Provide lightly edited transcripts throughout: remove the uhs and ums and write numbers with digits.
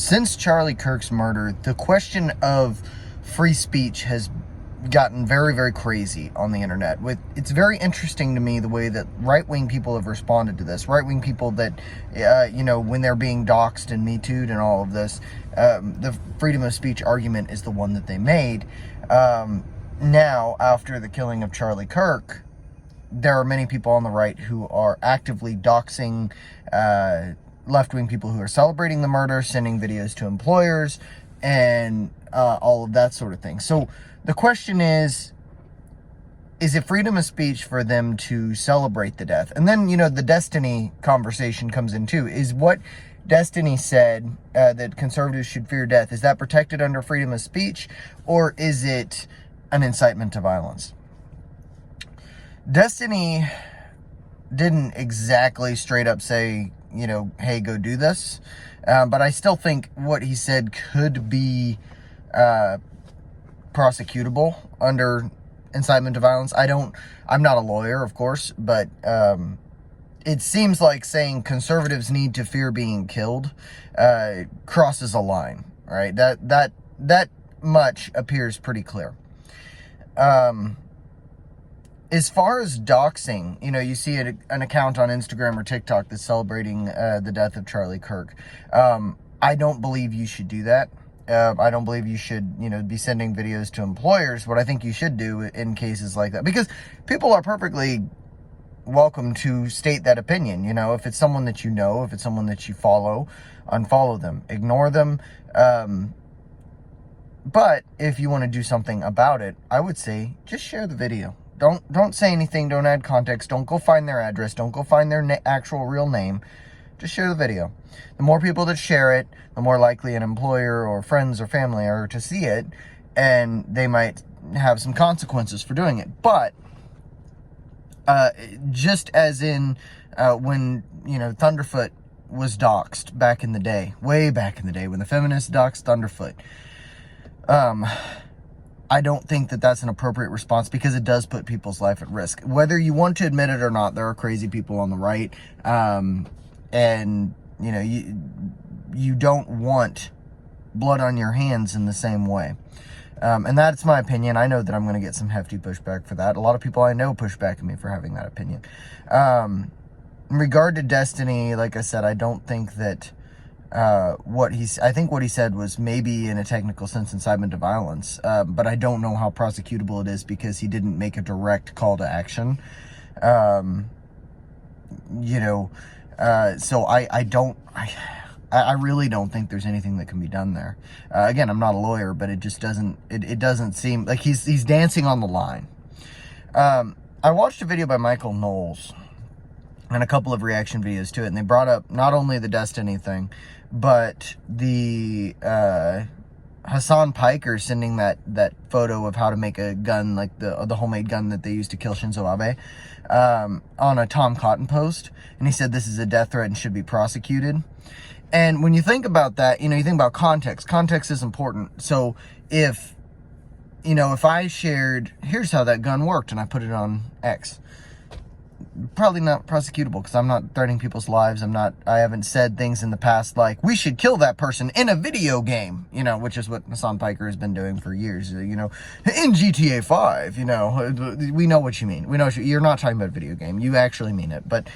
Since Charlie Kirk's murder, the question of free speech has gotten very, very crazy on the internet. It's very interesting to me the way that right-wing people have responded to this. Right-wing people that, when they're being doxxed and Me Too'd and all of this, the freedom of speech argument is the one that they made. Now, after the killing of Charlie Kirk, there are many people on the right who are actively doxing left-wing people who are celebrating the murder, sending videos to employers, and all of that sort of thing. So the question is it freedom of speech for them to celebrate the death? And then, the Destiny conversation comes in too. Is what Destiny said, that conservatives should fear death, is that protected under freedom of speech, or is it an incitement to violence? Destiny didn't exactly straight up say, hey, go do this. But I still think what he said could be prosecutable under incitement to violence. I'm not a lawyer, of course, but it seems like saying conservatives need to fear being killed crosses a line, right? That much appears pretty clear. As far as doxing, you see an account on Instagram or TikTok that's celebrating the death of Charlie Kirk. I don't believe you should do that. I don't believe you should, be sending videos to employers. What I think you should do in cases like that, because people are perfectly welcome to state that opinion. If it's someone that if it's someone that you follow, unfollow them, ignore them. But if you want to do something about it, I would say just share the video. Don't say anything. Don't add context. Don't go find their address. Don't go find their actual real name. Just share the video. The more people that share it, the more likely an employer or friends or family are to see it, and they might have some consequences for doing it. But just as in when Thunderfoot was doxxed back in the day, way back in the day when the feminists doxed Thunderfoot, I don't think that that's an appropriate response, because it does put people's life at risk. Whether you want to admit it or not, there are crazy people on the right. And, you don't want blood on your hands in the same way. And that's my opinion. I know that I'm going to get some hefty pushback for that. A lot of people I know push back at me for having that opinion. In regard to Destiny, like I said, I don't think that I think what he said was maybe in a technical sense incitement to violence, but I don't know how prosecutable it is, because he didn't make a direct call to action. So I really don't think there's anything that can be done there. Again, I'm not a lawyer, but it just doesn't seem like he's dancing on the line. I watched a video by Michael Knowles and a couple of reaction videos to it, and they brought up not only the Destiny thing, but the Hassan Piker sending that photo of how to make a gun, like the homemade gun that they used to kill Shinzo Abe, on a Tom Cotton post, and he said this is a death threat and should be prosecuted. And when you think about that, you think about context. Context is important. So if I shared, here's how that gun worked, and I put it on X, probably not prosecutable, because I'm not threatening people's lives. I haven't said things in the past like, we should kill that person in a video game, which is what Hassan Piker has been doing for years, in GTA 5, we know what you mean. We know you're not talking about a video game. You actually mean it, but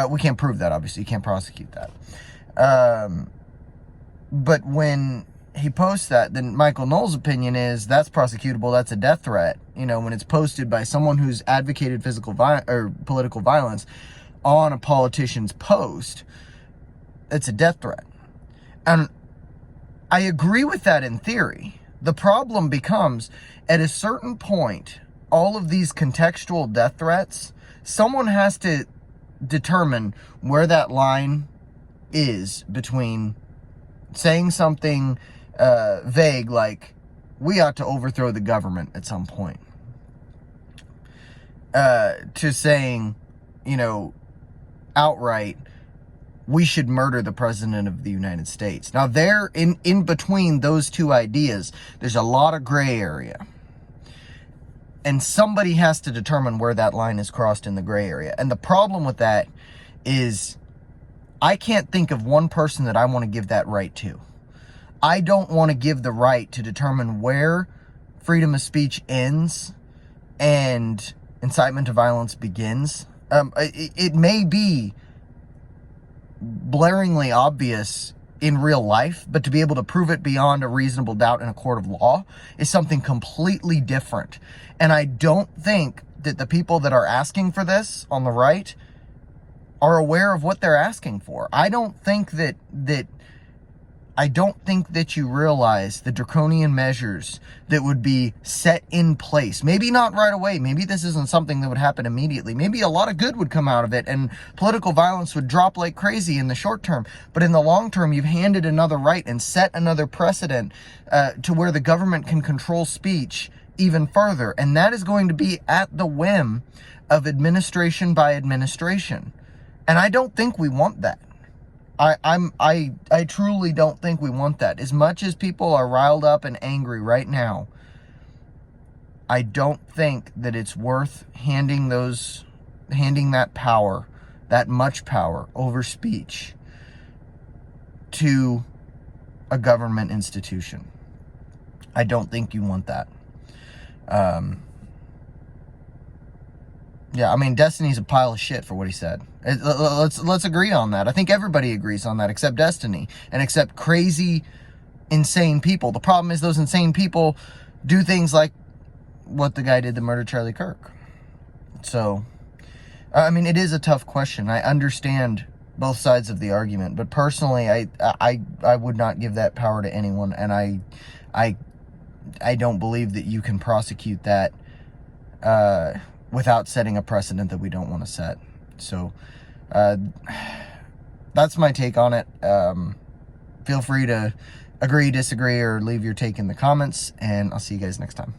we can't prove that, obviously. You can't prosecute that. But when he posts that, then Michael Knowles' opinion is that's prosecutable. That's a death threat. When it's posted by someone who's advocated physical or political violence on a politician's post, it's a death threat. And I agree with that in theory. The problem becomes, at a certain point, all of these contextual death threats, someone has to determine where that line is between saying something vague like, we ought to overthrow the government at some point, to saying, outright, we should murder the president of the United States. Now, there, in between those two ideas, there's a lot of gray area. And somebody has to determine where that line is crossed in the gray area. And the problem with that is, I can't think of one person that I want to give that right to. I don't want to give the right to determine where freedom of speech ends and incitement to violence begins. It may be blaringly obvious in real life, but to be able to prove it beyond a reasonable doubt in a court of law is something completely different. And I don't think that the people that are asking for this on the right are aware of what they're asking for. I don't think that you realize the draconian measures that would be set in place. Maybe not right away. Maybe this isn't something that would happen immediately. Maybe a lot of good would come out of it and political violence would drop like crazy in the short term. But in the long term, you've handed another right and set another precedent to where the government can control speech even further. And that is going to be at the whim of administration by administration. And I don't think we want that. I truly don't think we want that. As much as people are riled up and angry right now, I don't think that it's worth handing that power, that much power over speech, to a government institution. I don't think you want that. Yeah, I mean, Destiny's a pile of shit for what he said. Let's agree on that. I think everybody agrees on that except Destiny and except crazy, insane people. The problem is those insane people do things like what the guy did that murdered Charlie Kirk. So, I mean, it is a tough question. I understand both sides of the argument, but personally, I would not give that power to anyone, and I don't believe that you can prosecute that without setting a precedent that we don't want to set. So that's my take on it. Feel free to agree, disagree, or leave your take in the comments, and I'll see you guys next time.